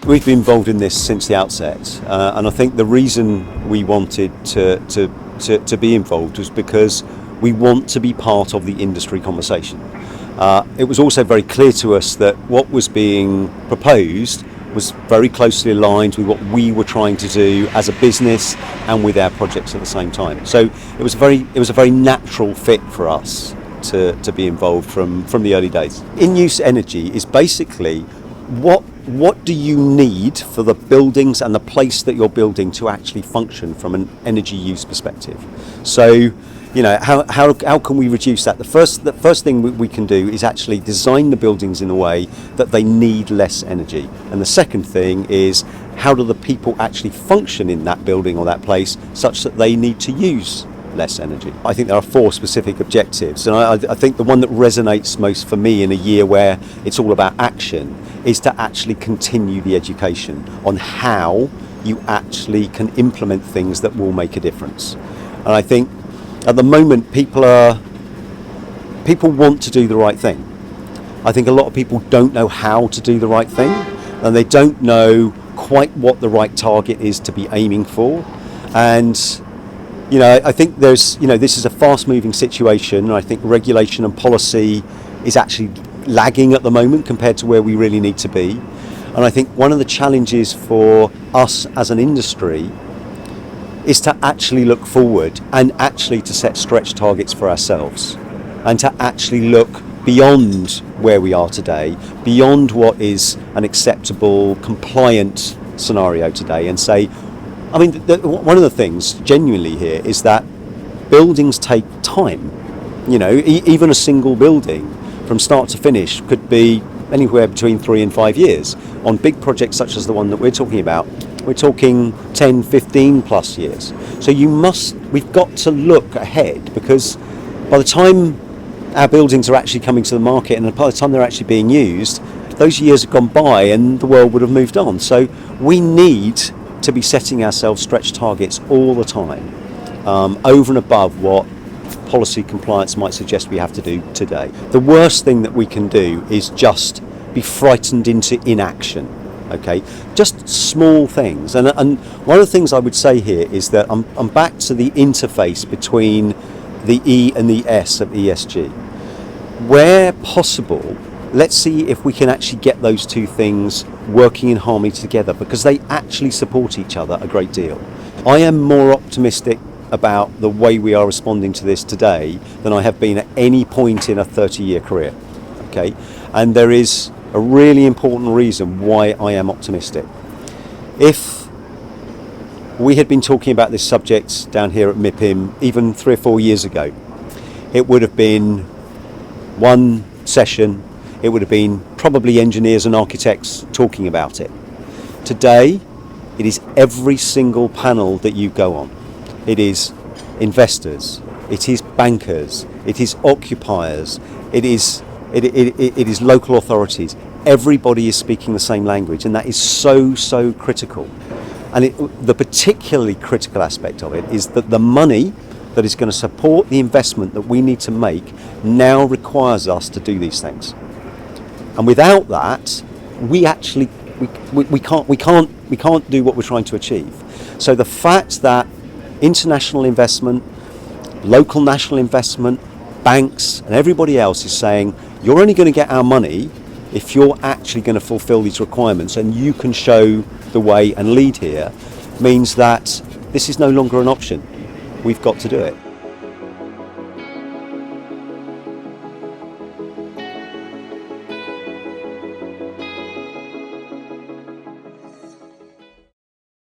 We've been involved in this since the outset, and I think the reason we wanted to be involved was because we want to be part of the industry conversation. It was also very clear to us that what was being proposed was very closely aligned with what we were trying to do as a business and with our projects at the same time. So it was a very natural fit for us to be involved from the early days. In-use energy is basically what do you need for the buildings and the place that you're building to actually function from an energy use perspective. So, you know, how can we reduce that? The first thing we can do is actually design the buildings in a way that they need less energy. And the second thing is, how do the people actually function in that building or that place such that they need to use less energy? I think there are 4 specific objectives, and I think the one that resonates most for me in a year where it's all about action is to actually continue the education on how you actually can implement things that will make a difference. And I think at the moment people want to do the right thing. I think a lot of people don't know how to do the right thing, and they don't know quite what the right target is to be aiming for. And you know, I think this is a fast-moving situation, and I think regulation and policy is actually lagging at the moment compared to where we really need to be. And I think one of the challenges for us as an industry is to actually look forward and actually to set stretch targets for ourselves, and to actually look beyond where we are today, beyond what is an acceptable, compliant scenario today, and say, I mean, one of the things genuinely here is that buildings take time. You know, even a single building from start to finish could be anywhere between 3 and 5 years. On big projects such as the one that we're talking about, we're talking 10, 15 plus years. So we've got to look ahead, because by the time our buildings are actually coming to the market and by the time they're actually being used, those years have gone by and the world would have moved on. So we need to be setting ourselves stretch targets all the time, over and above what policy compliance might suggest we have to do today. The worst thing that we can do is just be frightened into inaction. Okay, just small things, and one of the things I would say here is that I'm back to the interface between the E and the S of ESG. Where possible, let's see if we can actually get those two things working in harmony together, because they actually support each other a great deal. I am more optimistic about the way we are responding to this today than I have been at any point in a 30-year career. Okay, and there is a really important reason why I am optimistic. If we had been talking about this subject down here at MIPIM even 3 or 4 years ago, it would have been one session, it would have been probably engineers and architects talking about it. Today, it is every single panel that you go on. It is investors, it is bankers, it is occupiers, it is local authorities. Everybody is speaking the same language, and that is so critical. And the particularly critical aspect of it is that the money that is going to support the investment that we need to make now requires us to do these things. And without that, we can't do what we're trying to achieve. So the fact that international investment, local national investment, banks and everybody else is saying, you're only going to get our money if you're actually going to fulfill these requirements and you can show the way and lead here, means that this is no longer an option. We've got to do it.